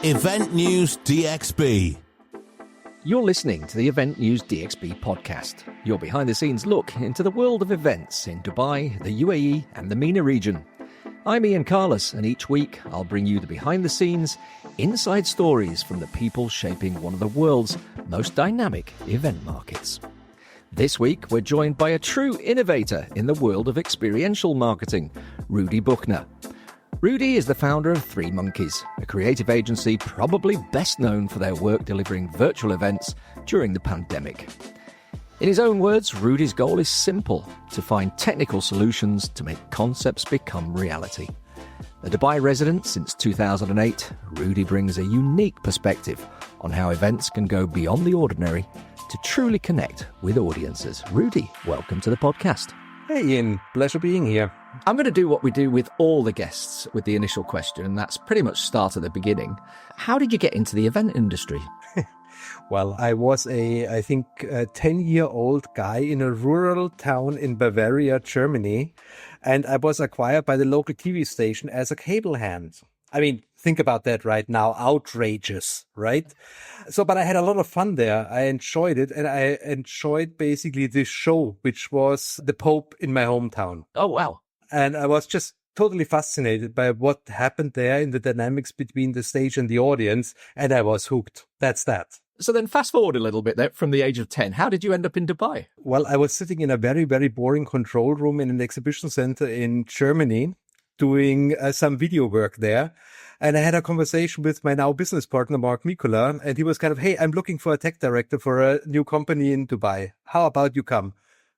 EventNewsDXB. You're listening to the EventNewsDXB podcast, your behind-the-scenes look into the world of events in Dubai, the UAE and the MENA region. I'm Ian Carlos, and each week I'll bring you the behind-the-scenes, inside stories from the people shaping one of the world's most dynamic event markets. This week, we're joined by a true innovator in the world of experiential marketing, Rudi Buchner. Rudi is the founder of Three Monkeys, a creative agency probably best known for their work delivering virtual events during the pandemic. In his own words, Rudi's goal is simple: to find technical solutions to make concepts become reality. A Dubai resident since 2008, Rudi brings a unique perspective on how events can go beyond the ordinary to truly connect with audiences. Rudi, welcome to the podcast. Hey Ian, pleasure being here. I'm going to do what we do with all the guests with the initial question, and that's pretty much start at the beginning. How did you get into the event industry? Well, I was a 10-year-old guy in a rural town in Bavaria, Germany, and I was acquired by the local TV station as a cable hand. I mean, think about that right now. Outrageous, right? But I had a lot of fun there. I enjoyed it, and I enjoyed basically this show, which was The Pope in my hometown. Oh, wow. And I was just totally fascinated by what happened there in the dynamics between the stage and the audience, and I was hooked. That's that. So then fast forward a little bit there from the age of 10. How did you end up in Dubai? Well, I was sitting in a very, very boring control room in an exhibition center in Germany, doing some video work there. And I had a conversation with my now business partner, Mark Mikola, and he was kind of, hey, I'm looking for a tech director for a new company in Dubai. How about you come?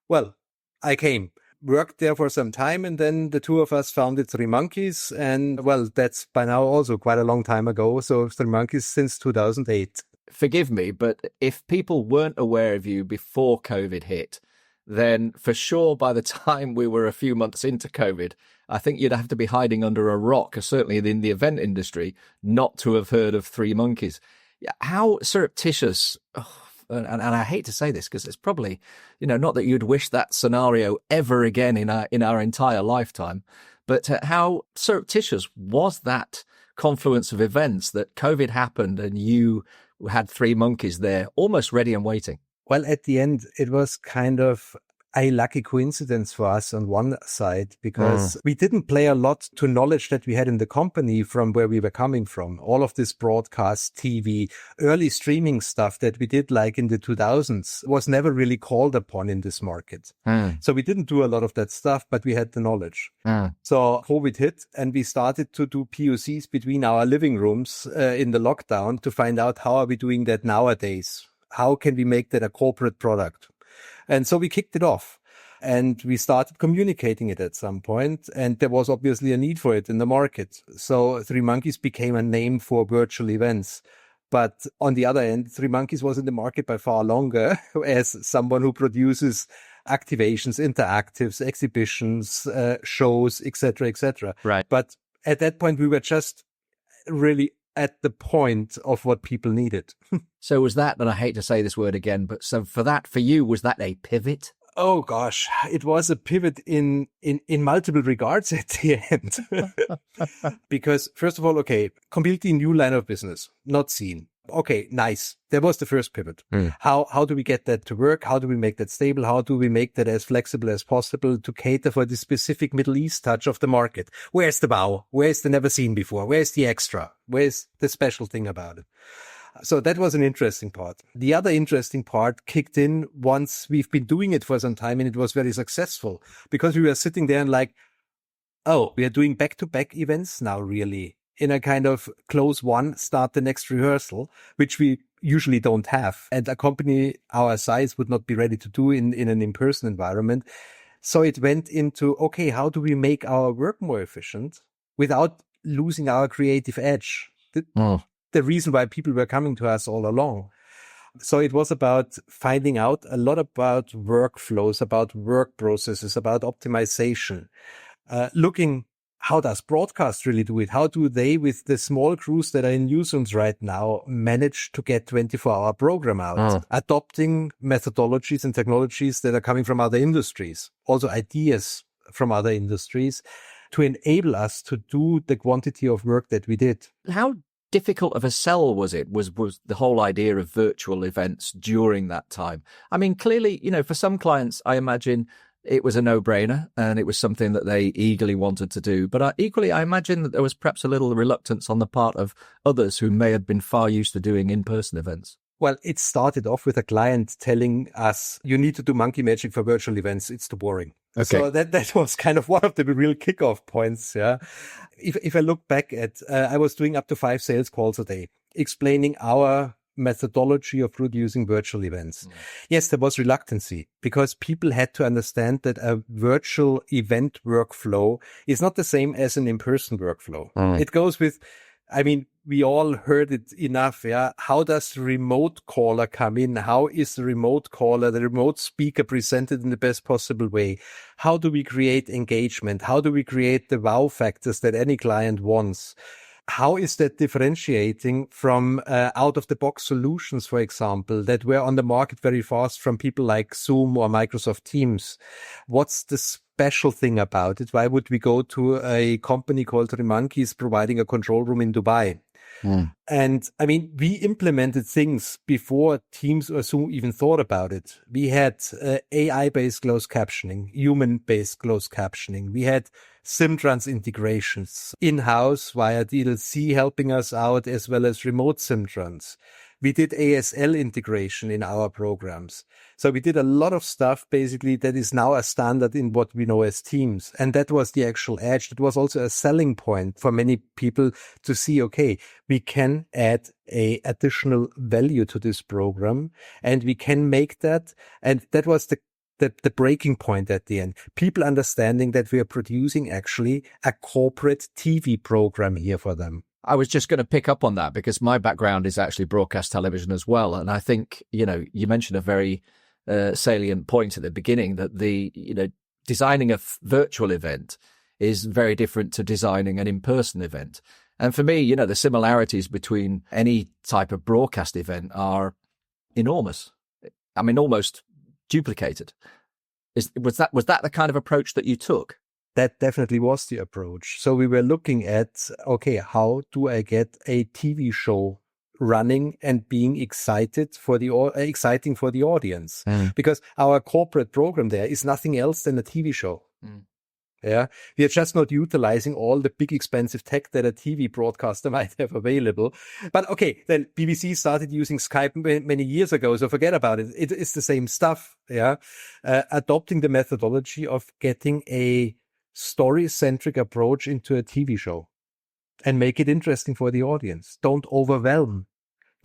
Well, I came. Worked there for some time, and then the two of us founded Three Monkeys, and well, that's by now also quite a long time ago. So Three Monkeys since 2008. Forgive me, but if people weren't aware of you before COVID hit, then for sure by the time we were a few months into COVID, I think you'd have to be hiding under a rock, or certainly in the event industry, not to have heard of Three Monkeys. How surreptitious... And I hate to say this because it's probably, not that you'd wish that scenario ever again in our entire lifetime, but how surreptitious was that confluence of events that COVID happened and you had Three Monkeys there almost ready and waiting? Well, at the end, it was kind of a lucky coincidence for us on one side, because we didn't play a lot to knowledge that we had in the company from where we were coming from. All of this broadcast, TV, early streaming stuff that we did like in the 2000s was never really called upon in this market. So we didn't do a lot of that stuff, but we had the knowledge. So COVID hit and we started to do POCs between our living rooms in the lockdown to find out how are we doing that nowadays? How can we make that a corporate product? And so we kicked it off and we started communicating it at some point, and there was obviously a need for it in the market. So Three Monkeys became a name for virtual events. But on the other end, Three Monkeys was in the market by far longer as someone who produces activations, interactives, exhibitions, shows, etc., etc. Right. But at that point, we were just really at the point of what people needed. So was that, and I hate to say this word again, but so for you, was that a pivot? Oh gosh, it was a pivot in multiple regards at the end. Because first of all, okay, completely new line of business, not seen. Okay, nice. That was the first pivot. How do we get that to work? How do we make that stable? How do we make that as flexible as possible to cater for the specific Middle East touch of the market? Where's the wow? Where's the never seen before? Where's the extra? Where's the special thing about it? So that was an interesting part. The other interesting part kicked in once we've been doing it for some time, and it was very successful because we were sitting there and like, oh, we are doing back-to-back events now, really, in a kind of close one, start the next rehearsal, which we usually don't have. And a company our size would not be ready to do in an in-person environment. So it went into, okay, how do we make our work more efficient without losing our creative edge? The reason why people were coming to us all along. So it was about finding out a lot about workflows, about work processes, about optimization, looking how does broadcast really do it? How do they, with the small crews that are in newsrooms right now, manage to get 24-hour program out? Adopting methodologies and technologies that are coming from other industries, also ideas from other industries to enable us to do the quantity of work that we did. How difficult of a sell was it? Was the whole idea of virtual events during that time? I mean, clearly, for some clients, I imagine it was a no-brainer and it was something that they eagerly wanted to do. But equally, I imagine that there was perhaps a little reluctance on the part of others who may have been far used to doing in-person events. Well, it started off with a client telling us, you need to do monkey magic for virtual events. It's too boring. Okay. So that was kind of one of the real kickoff points. Yeah. If I look back at, I was doing up to 5 sales calls a day, explaining our methodology of producing virtual events. Yes, there was reluctancy because people had to understand that a virtual event workflow is not the same as an in-person workflow. It goes with, we all heard it enough. Yeah. How does the remote caller come in? How is the remote caller, the remote speaker presented in the best possible way? How do we create engagement? How do we create the wow factors that any client wants? How is that differentiating from out of the box solutions, for example, that were on the market very fast from people like Zoom or Microsoft Teams? What's the special thing about it? Why would we go to a company called Remonkeys providing a control room in Dubai? And we implemented things before Teams or Zoom even thought about it. We had AI-based closed captioning, human-based closed captioning. We had Simtrans integrations in-house via DLC helping us out, as well as remote Simtrans. We did ASL integration in our programs. So we did a lot of stuff basically that is now a standard in what we know as Teams. And that was the actual edge. That was also a selling point for many people to see, okay, we can add a additional value to this program and we can make that. And that was the breaking point at the end. People understanding that we are producing actually a corporate TV program here for them. I was just going to pick up on that because my background is actually broadcast television as well. And I think, you mentioned a very salient point at the beginning that designing a virtual event is very different to designing an in-person event. And for me, the similarities between any type of broadcast event are enormous. Almost duplicated. Was that the kind of approach that you took? That definitely was the approach. So we were looking at, okay, how do I get a TV show running and being exciting for the audience? Because our corporate program there is nothing else than a TV show. Yeah. We are just not utilizing all the big expensive tech that a TV broadcaster might have available. But okay, then BBC started using Skype many years ago. So forget about it. It's the same stuff. Yeah. Adopting the methodology of getting a story-centric approach into a TV show and make it interesting for the audience. Don't overwhelm.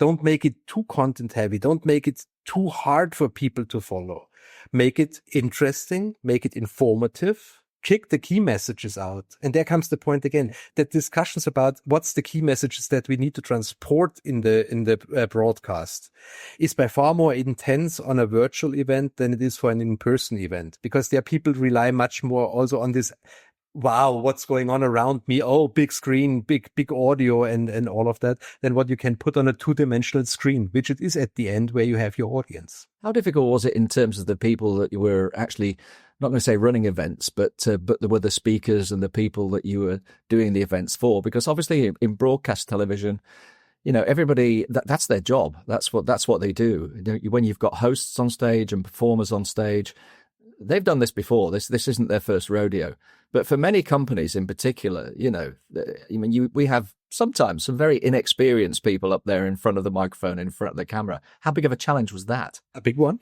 Don't make it too content heavy. Don't make it too hard for people to follow. Make it interesting, make it informative, kick the key messages out. And there comes the point again, that discussions about what's the key messages that we need to transport in the broadcast is by far more intense on a virtual event than it is for an in-person event, because there people rely much more also on this, wow, what's going on around me? Oh, big screen, big audio and all of that, than what you can put on a 2-dimensional screen, which it is at the end where you have your audience. How difficult was it in terms of the people that you were actually, not going to say running events, but there were the speakers and the people that you were doing the events for? Because obviously in broadcast television, everybody, that's their job. That's what they do. When you've got hosts on stage and performers on stage, they've done this before. This isn't their first rodeo. But for many companies in particular, we have sometimes some very inexperienced people up there in front of the microphone, in front of the camera. How big of a challenge was that? A big one.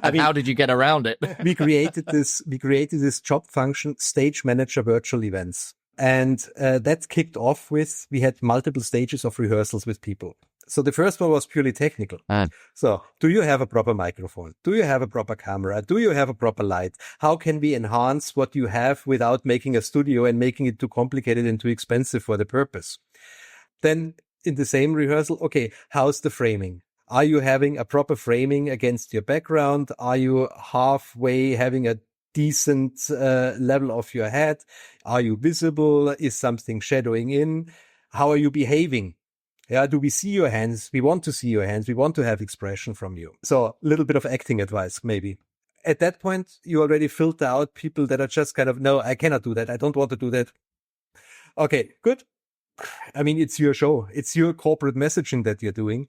How did you get around it? we created this job function, stage manager virtual events. And that kicked off with, we had multiple stages of rehearsals with people. So the first one was purely technical. So do you have a proper microphone? Do you have a proper camera? Do you have a proper light? How can we enhance what you have without making a studio and making it too complicated and too expensive for the purpose? Then in the same rehearsal, okay, how's the framing? Are you having a proper framing against your background? Are you halfway having a decent level of your head? Are you visible? Is something shadowing in? How are you behaving? Yeah, do we see your hands? We want to see your hands. We want to have expression from you. So a little bit of acting advice, maybe. At that point, you already filter out people that are just kind of, no, I cannot do that. I don't want to do that. Okay, good. I mean, it's your show. It's your corporate messaging that you're doing.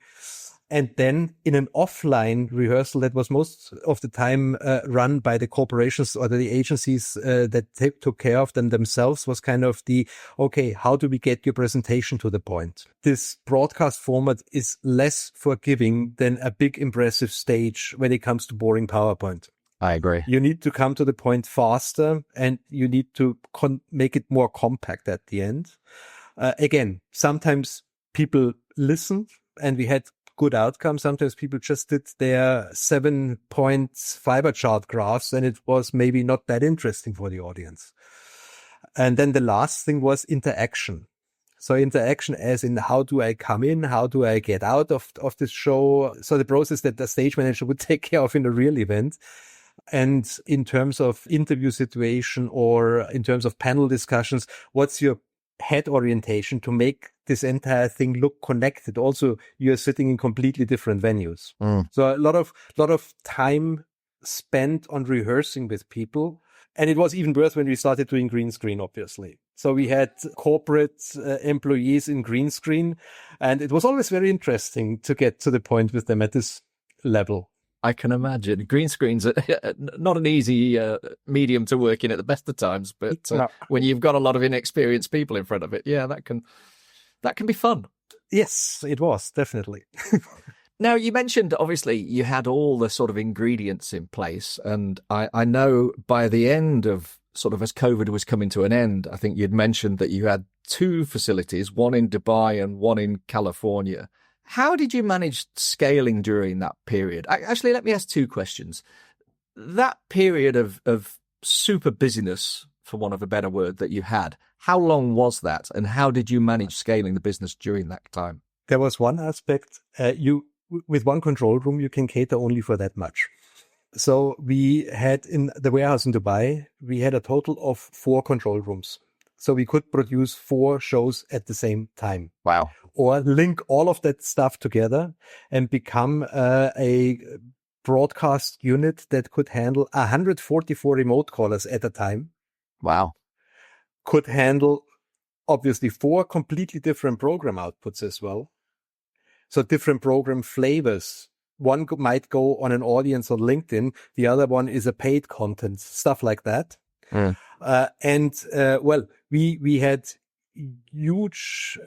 And then in an offline rehearsal that was most of the time run by the corporations or the agencies that took care of them themselves was kind of okay, how do we get your presentation to the point? This broadcast format is less forgiving than a big impressive stage when it comes to boring PowerPoint. I agree. You need to come to the point faster, and you need to make it more compact at the end. Again, sometimes people listened and we had good outcome. Sometimes people just did their 7-point fiber chart graphs and it was maybe not that interesting for the audience. And then the last thing was interaction. So interaction as in how do I come in? How do I get out of this show? So the process that the stage manager would take care of in a real event. And in terms of interview situation or in terms of panel discussions, what's your head orientation to make this entire thing look connected? Also, you're sitting in completely different venues. So a lot of time spent on rehearsing with people. And it was even worse when we started doing green screen, obviously. So we had corporate employees in green screen, and it was always very interesting to get to the point with them at this level. I can imagine. Green screens are not an easy medium to work in at the best of times, but when you've got a lot of inexperienced people in front of it, that can be fun. Yes, it was, definitely. Now, you mentioned, obviously, you had all the sort of ingredients in place, and I know by the end of sort of as COVID was coming to an end, I think you'd mentioned that you had 2 facilities, one in Dubai and one in California. How did you manage scaling during that period? Actually, let me ask 2 questions. That period of super busyness, for want of a better word, that you had, how long was that? And how did you manage scaling the business during that time? There was one aspect. With one control room, you can cater only for that much. So we had in the warehouse in Dubai, we had a total of 4 control rooms. So we could produce 4 shows at the same time. Wow. Or link all of that stuff together and become a broadcast unit that could handle 144 remote callers at a time. Wow. Could handle, obviously, 4 completely different program outputs as well. So different program flavors. One might go on an audience on LinkedIn. The other one is a paid content, stuff like that. We had huge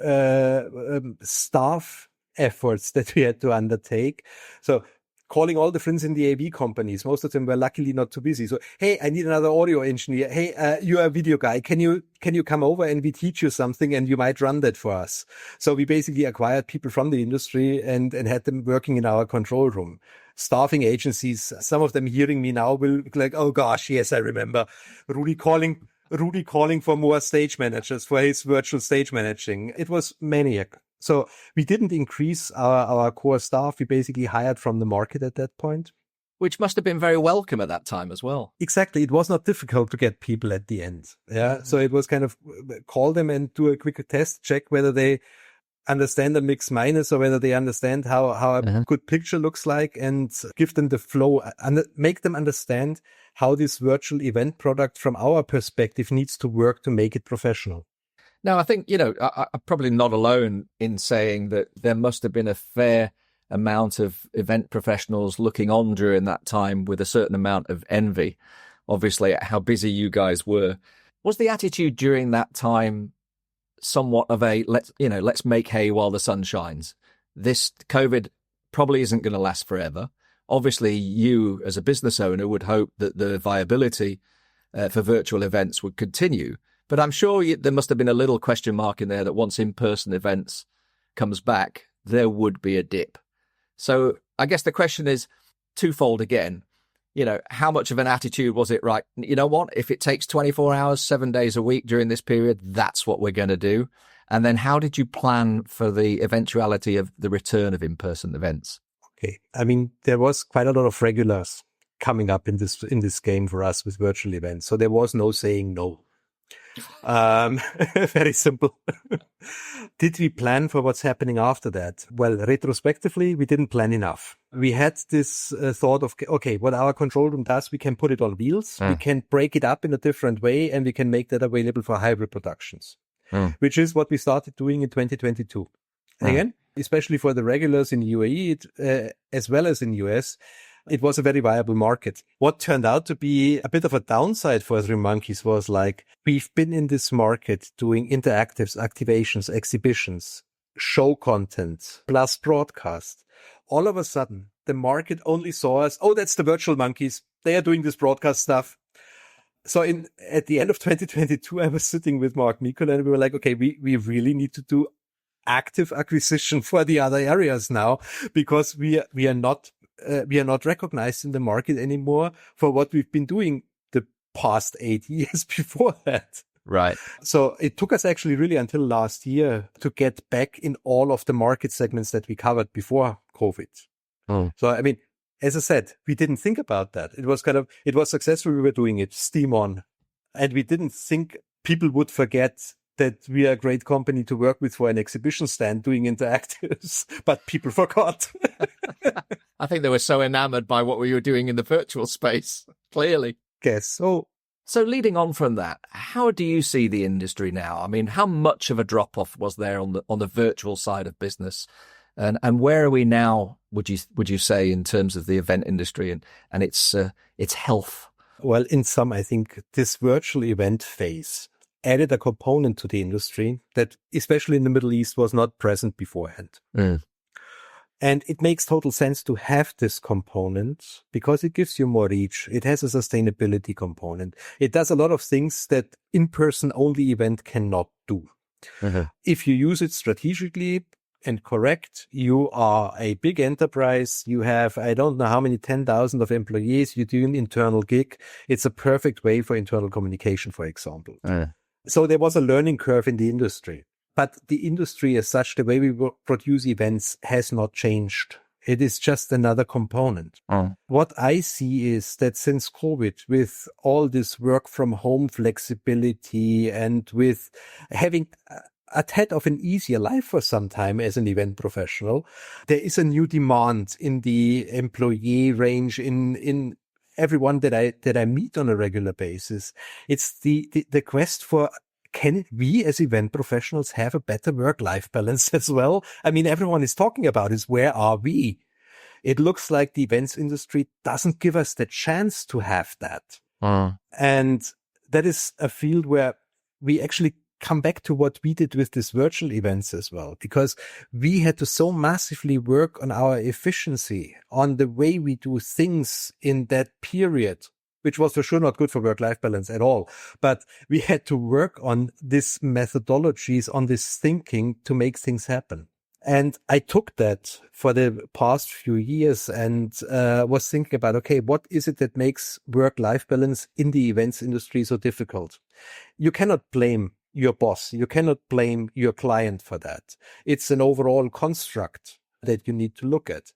staff efforts that we had to undertake. So calling all the friends in the AV companies, most of them were luckily not too busy. So, hey, I need another audio engineer. Hey, you're a video guy. Can you come over and we teach you something and you might run that for us? So we basically acquired people from the industry and had them working in our control room. Staffing agencies, some of them hearing me now will be like, oh gosh, yes, I remember Rudi calling for more stage managers for his virtual stage managing. It was maniac. So we didn't increase our core staff. We basically hired from the market at that point. Which must have been very welcome at that time as well. Exactly. It was not difficult to get people at the end. Yeah. So it was kind of call them and do a quick test, check whether they understand the mix minus or whether they understand how a good picture looks like, and give them the flow and make them understand how this virtual event product from our perspective needs to work to make it professional. Now, I think, I'm probably not alone in saying that there must have been a fair amount of event professionals looking on during that time with a certain amount of envy, obviously, at how busy you guys were. Was the attitude during that time somewhat of a let's make hay while the sun shines? This COVID probably isn't going to last forever. Obviously, you as a business owner would hope that the viability for virtual events would continue. But I'm sure there must have been a little question mark in there that once in-person events comes back, there would be a dip. So I guess the question is twofold again. How much of an attitude was it, right? You know what? If it takes 24 hours, 7 days a week during this period, that's what we're going to do. And then how did you plan for the eventuality of the return of in-person events? Okay. I mean, there was quite a lot of regulars coming up in this game for us with virtual events. So there was no saying no. Very simple. Did we plan for what's happening after that? Well, retrospectively, we didn't plan enough. We had this thought of, okay, what our control room does, we can put it on wheels. We can break it up in a different way, and we can make that available for hybrid productions. which is what we started doing in 2022. Again, especially for the regulars in UAE, as well as in US, it was a very viable market. What turned out to be a bit of a downside for 3Monkeys was like, we've been in this market doing interactives, activations, exhibitions, show content, plus broadcast. All of a sudden, the market only saw us, oh, that's the virtual monkeys. They are doing this broadcast stuff. So at the end of 2022, I was sitting with Mark Mikola and we were like, okay, we really need to do active acquisition for the other areas now, because we are not recognized in the market anymore for what we've been doing the past 8 years before that. Right. So it took us actually really until last year to get back in all of the market segments that we covered before COVID. So, I mean, as I said, we didn't think about that. It was successful. We were doing it, steam on. And we didn't think people would forget that we are a great company to work with for an exhibition stand doing interactives, but people forgot. I think they were so enamored by what we were doing in the virtual space, clearly. Guess so. So leading on from that, how do you see the industry now? I mean, how much of a drop-off was there on the virtual side of business? And where are we now, would you say, in terms of the event industry and its health? Well, in sum, I think this virtual event phase added a component to the industry that, especially in the Middle East, was not present beforehand. And it makes total sense to have this component because it gives you more reach. It has a sustainability component. It does a lot of things that in-person only event cannot do. If you use it strategically and correct, you are a big enterprise. You have, I don't know how many 10,000 of employees. You do an internal gig. It's a perfect way for internal communication, for example. So there was a learning curve in the industry. But the industry as such, the way we produce events has not changed. It is just another component. What I see is that since COVID, with all this work from home flexibility and with having a tad of an easier life for some time as an event professional, there is a new demand in the employee range, in everyone that I meet on a regular basis. It's the quest for, can we as event professionals have a better work-life balance as well? I mean, everyone is talking about is, where are we? It looks like the events industry doesn't give us the chance to have that. And that is a field where we actually come back to what we did with these virtual events as well, because we had to so massively work on our efficiency, on the way we do things in that period, which was for sure not good for work-life balance at all. But we had to work on these methodologies, on this thinking to make things happen. And I took that for the past few years and was thinking about, okay, what is it that makes work-life balance in the events industry so difficult? You cannot blame your boss. You cannot blame your client for that. It's an overall construct that you need to look at.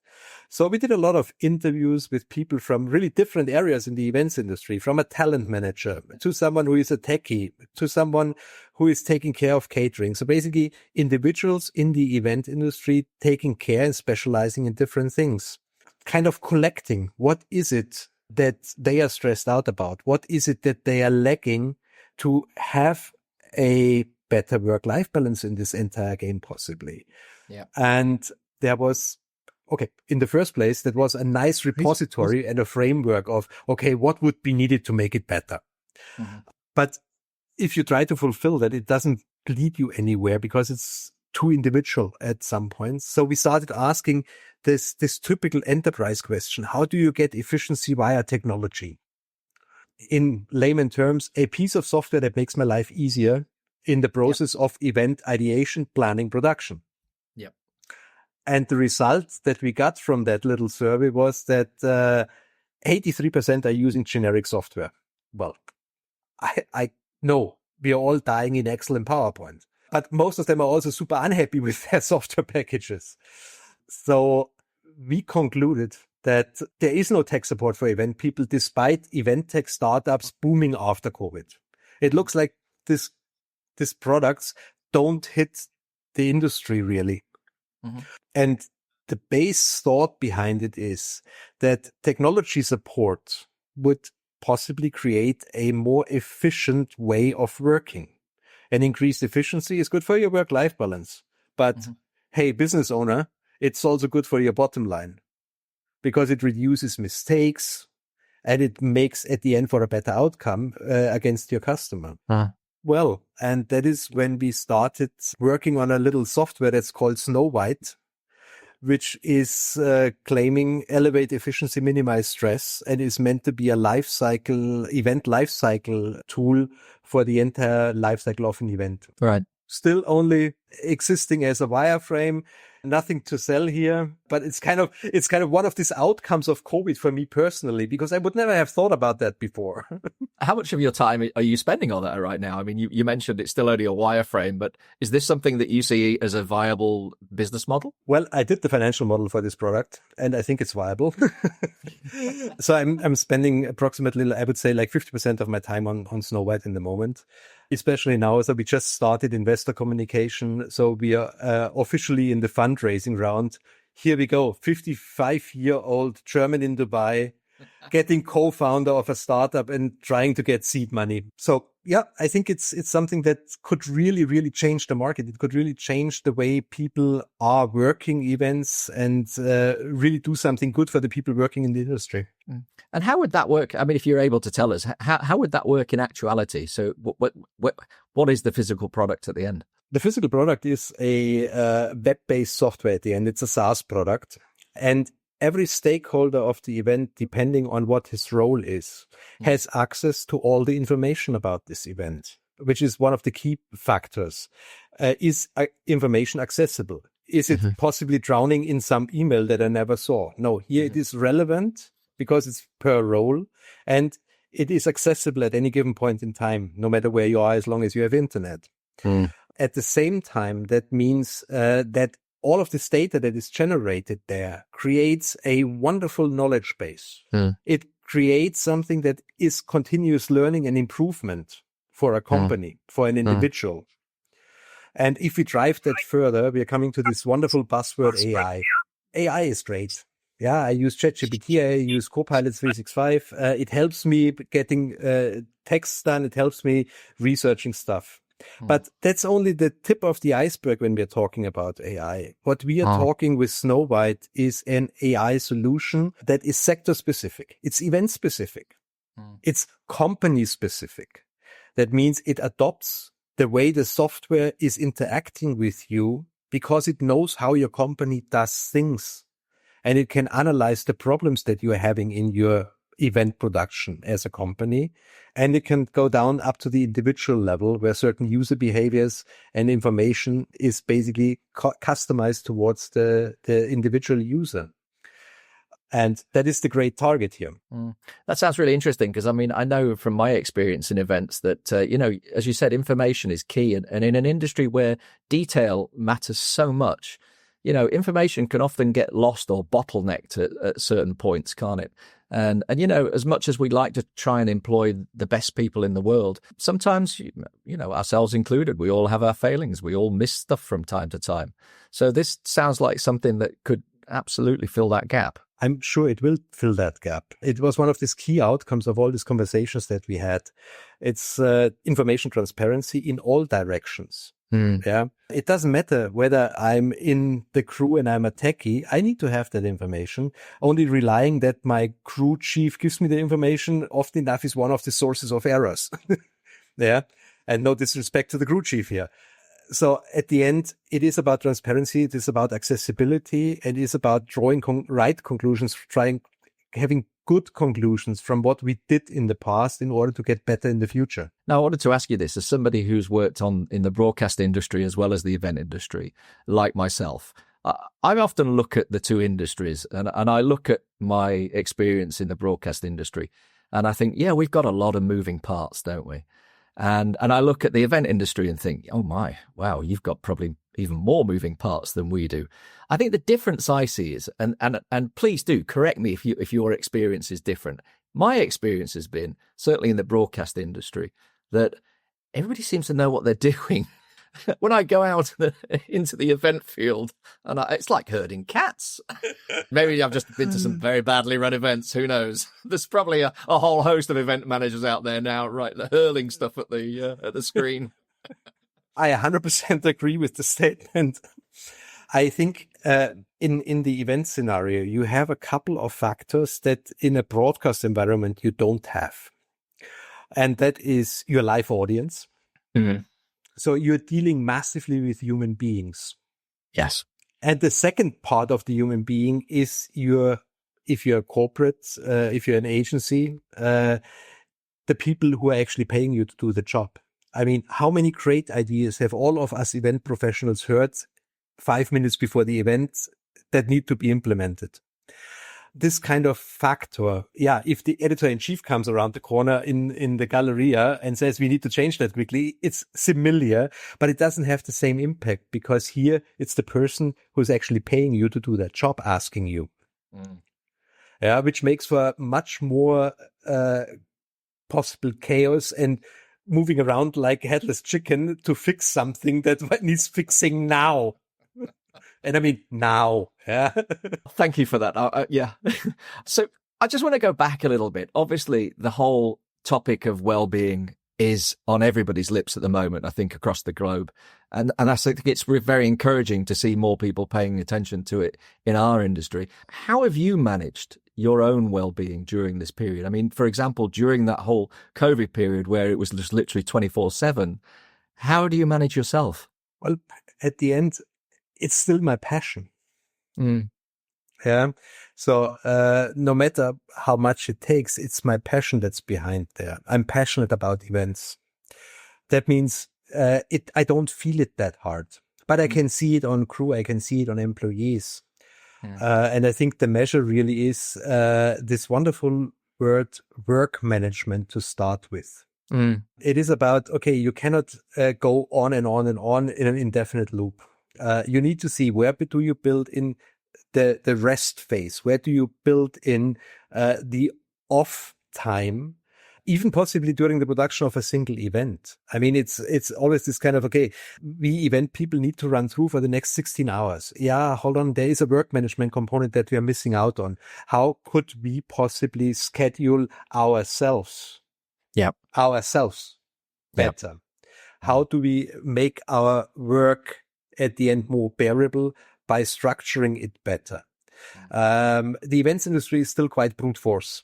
So we did a lot of interviews with people from really different areas in the events industry, from a talent manager to someone who is a techie, to someone who is taking care of catering. So basically individuals in the event industry taking care and specializing in different things, kind of collecting what is it that they are stressed out about? What is it that they are lacking to have a better work-life balance in this entire game, possibly? And there was, okay, in the first place, that was a nice repository and a framework of, okay, what would be needed to make it better? But if you try to fulfill that, it doesn't lead you anywhere because it's too individual at some point. So we started asking this typical enterprise question: how do you get efficiency via technology? In layman terms, a piece of software that makes my life easier in the process of event ideation, planning, production. And the result that we got from that little survey was that 83% are using generic software. Well, I know we are all dying in Excel and PowerPoint, but most of them are also super unhappy with their software packages. So we concluded that there is no tech support for event people, despite event tech startups booming after COVID. It looks like these products don't hit the industry really. And the base thought behind it is that technology support would possibly create a more efficient way of working. And increased efficiency is good for your work-life balance. But hey, business owner, it's also good for your bottom line because it reduces mistakes and it makes at the end for a better outcome against your customer. Well, and that is when we started working on a little software that's called Snow White, which is claiming elevate efficiency, minimize stress, and is meant to be a event lifecycle tool for the entire lifecycle of an event. Right. Still only existing as a wireframe, nothing to sell here, but it's kind of one of these outcomes of COVID for me personally, because I would never have thought about that before. How much of your time are you spending on that right now? I mean, you mentioned it's still only a wireframe, but is this something that you see as a viable business model? Well, I did the financial model for this product and I think it's viable. So I'm spending approximately, I would say like 50% of my time on Snow White in the moment, especially now. So we just started investor communication. So we are officially in the fundraising round. Here we go. 55-year-old German in Dubai, getting co-founder of a startup and trying to get seed money. So yeah, I think it's something that could really, really change the market. It could really change the way people are working events and really do something good for the people working in the industry. And how would that work? I mean, if you're able to tell us, how would that work in actuality? So what is the physical product at the end? The physical product is a web-based software at the end. It's a SaaS product. And every stakeholder of the event, depending on what his role is, has access to all the information about this event, which is one of the key factors. Is information accessible? Is it possibly drowning in some email that I never saw? No, here it is relevant because it's per role and it is accessible at any given point in time, no matter where you are, as long as you have internet. At the same time, that means that all of this data that is generated there creates a wonderful knowledge base. It creates something that is continuous learning and improvement for a company, for an individual. And if we drive that further, we are coming to this wonderful buzzword AI. AI is great. Yeah, I use ChatGPT, I use Copilot 365. It helps me getting texts done. It helps me researching stuff. But that's only the tip of the iceberg when we're talking about AI. What we are talking with Snow White is an AI solution that is sector specific. It's event specific. It's company specific. That means it adopts the way the software is interacting with you because it knows how your company does things. And it can analyze the problems that you are having in your event production as a company. And it can go down up to the individual level where certain user behaviors and information is basically customized towards the individual user. And that is the great target here. That sounds really interesting because, I mean, I know from my experience in events that, as you said, information is key. And in an industry where detail matters so much, information can often get lost or bottlenecked at certain points, can't it? And as much as we like to try and employ the best people in the world, sometimes, ourselves included, we all have our failings. We all miss stuff from time to time. So this sounds like something that could absolutely fill that gap. I'm sure it will fill that gap. It was one of these key outcomes of all these conversations that we had. It's information transparency in all directions. Yeah. It doesn't matter whether I'm in the crew and I'm a techie. I need to have that information. Only relying that my crew chief gives me the information often enough is one of the sources of errors. Yeah. And no disrespect to the crew chief here. So at the end, it is about transparency. It is about accessibility. And it is about drawing right conclusions, having good conclusions from what we did in the past in order to get better in the future. Now, I wanted to ask you this, as somebody who's worked in the broadcast industry as well as the event industry, like myself, I often look at the two industries and I look at my experience in the broadcast industry and I think, yeah, we've got a lot of moving parts, don't we? And I look at the event industry and think, oh my, wow, you've got probably even more moving parts than we do. I think the difference I see is, and please do correct me if your experience is different. My experience has been, certainly in the broadcast industry, that everybody seems to know what they're doing. When I go out into the event field, and it's like herding cats. Maybe I've just been to some very badly run events. Who knows? There's probably a whole host of event managers out there now, right, hurling stuff at the screen. I 100% agree with the statement. I think in the event scenario, you have a couple of factors that in a broadcast environment you don't have. And that is your live audience. Mm-hmm. So you're dealing massively with human beings. Yes. And the second part of the human being is if you're a corporate, if you're an agency, the people who are actually paying you to do the job. I mean, how many great ideas have all of us event professionals heard 5 minutes before the event that need to be implemented? This kind of factor, if the editor-in-chief comes around the corner in the Galleria and says we need to change that quickly, it's similar, but it doesn't have the same impact because here it's the person who's actually paying you to do that job asking you. Which makes for much more possible chaos and moving around like a headless chicken to fix something that needs fixing now. And I mean, now. Yeah. Thank you for that. Yeah. So I just want to go back a little bit. Obviously, the whole topic of well-being is on everybody's lips at the moment, I think, across the globe. And I think it's very encouraging to see more people paying attention to it in our industry. How have you managed your own well-being during this period? I mean, for example, during that whole COVID period where it was just literally 24/7, how do you manage yourself? Well, at the end, it's still my passion. Mm. Yeah. So no matter how much it takes, it's my passion that's behind there. I'm passionate about events. That means I don't feel it that hard, but I can see it on crew. I can see it on employees. And I think the measure really is this wonderful word work management to start with. It is about, okay, you cannot go on and on and on in an indefinite loop. You need to see where do you build in the rest phase? Where do you build in the off time, even possibly during the production of a single event? I mean, it's always this kind of, okay, we event people need to run through for the next 16 hours. Yeah, hold on. There is a work management component that we are missing out on. How could we possibly schedule ourselves? Ourselves better. How do we make our work at the end more bearable by structuring it better? The events industry is still quite brute force.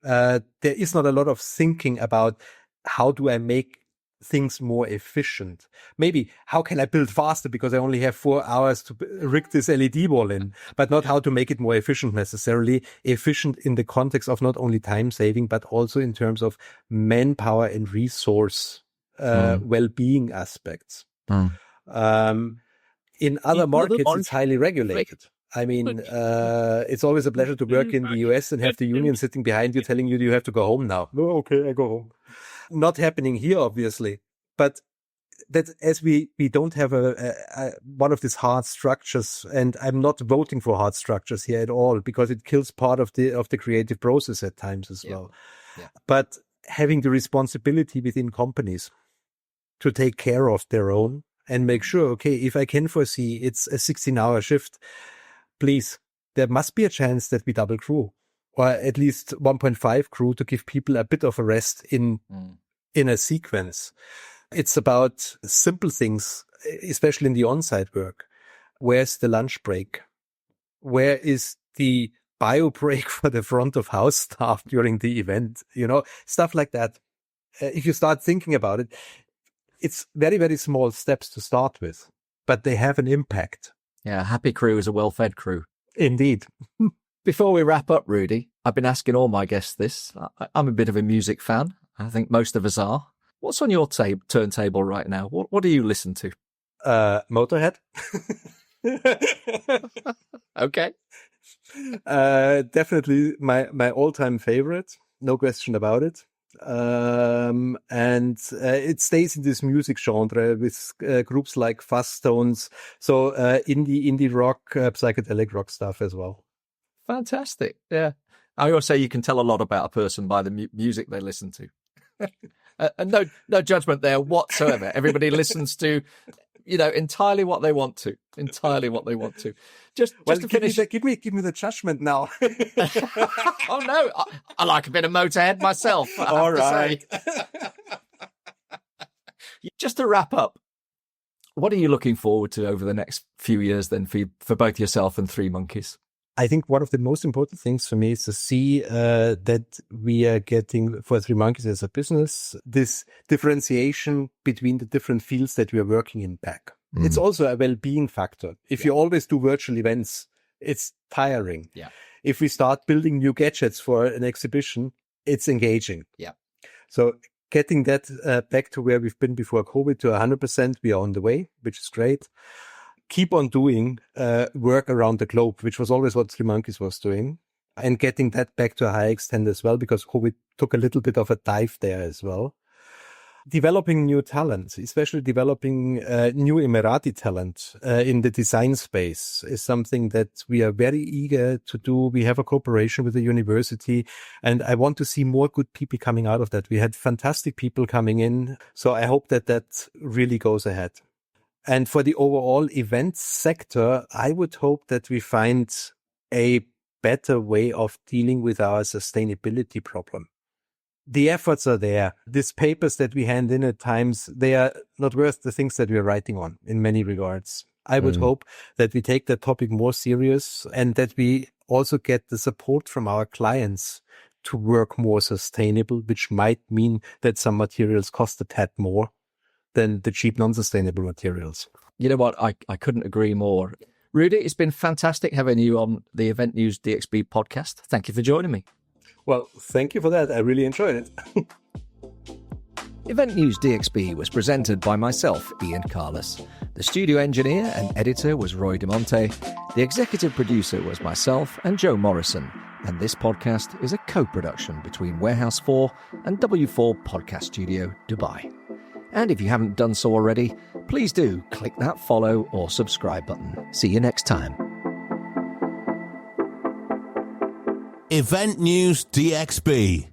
There is not a lot of thinking about how do I make things more efficient. Maybe how can I build faster because I only have 4 hours to rig this LED wall in, but not how to make it more efficient necessarily. Efficient in the context of not only time saving, but also in terms of manpower and resource well-being aspects. In other markets, it's highly regulated. I mean, it's always a pleasure to work in the US and have the union sitting behind you telling you have to go home now. Oh, okay, I go home. Not happening here, obviously. But that as we don't have a one of these hard structures, and I'm not voting for hard structures here at all because it kills part of the creative process at times as well. But having the responsibility within companies to take care of their own and make sure, okay, if I can foresee it's a 16-hour shift, please, there must be a chance that we double crew or at least 1.5 crew to give people a bit of a rest in a sequence. It's about simple things, especially in the on-site work. Where's the lunch break? Where is the bio break for the front of house staff during the event? Stuff like that. If you start thinking about it, it's very, very small steps to start with, but they have an impact. Yeah, a happy crew is a well-fed crew. Indeed. Before we wrap up, Rudi, I've been asking all my guests this. I'm a bit of a music fan. I think most of us are. What's on your turntable right now? What do you listen to? Motorhead. Okay. Definitely my all-time favorite. No question about it. And it stays in this music genre with groups like Fuzz-Tones, so indie rock, psychedelic rock stuff as well. Fantastic. Yeah, I always say you can tell a lot about a person by the music they listen to. And no judgment there whatsoever. Everybody listens to entirely what they want to. Just to finish. Give me the judgment now. Oh no, I like a bit of Motorhead myself. All right. Just to wrap up, What are you looking forward to over the next few years then for both yourself and Three Monkeys? I think one of the most important things for me is to see that we are getting, for Three Monkeys as a business, this differentiation between the different fields that we are working in back. It's also a well-being factor. If you always do virtual events, it's tiring. Yeah. If we start building new gadgets for an exhibition, it's engaging. Yeah. So getting that back to where we've been before COVID to 100%, we are on the way, which is great. Keep on doing work around the globe, which was always what Three Monkeys was doing, and getting that back to a high extent as well, because COVID took a little bit of a dive there as well. Developing new talent, especially developing new Emirati talent in the design space, is something that we are very eager to do. We have a cooperation with the university, and I want to see more good people coming out of that. We had fantastic people coming in, so I hope that that really goes ahead. And for the overall events sector, I would hope that we find a better way of dealing with our sustainability problem. The efforts are there. These papers that we hand in at times, they are not worth the things that we are writing on in many regards. I would hope that we take that topic more serious and that we also get the support from our clients to work more sustainable, which might mean that some materials cost a tad more than the cheap non-sustainable materials. You know what? I couldn't agree more. Rudi, it's been fantastic having you on the Event News DXB podcast. Thank you for joining me. Well, thank you for that. I really enjoyed it. Event News DXB was presented by myself, Ian Carlos. The studio engineer and editor was Roy DeMonte. The executive producer was myself and Joe Morrison. And this podcast is a co-production between Warehouse 4 and W4 Podcast Studio, Dubai. And if you haven't done so already, please do click that follow or subscribe button. See you next time. Event News DXB.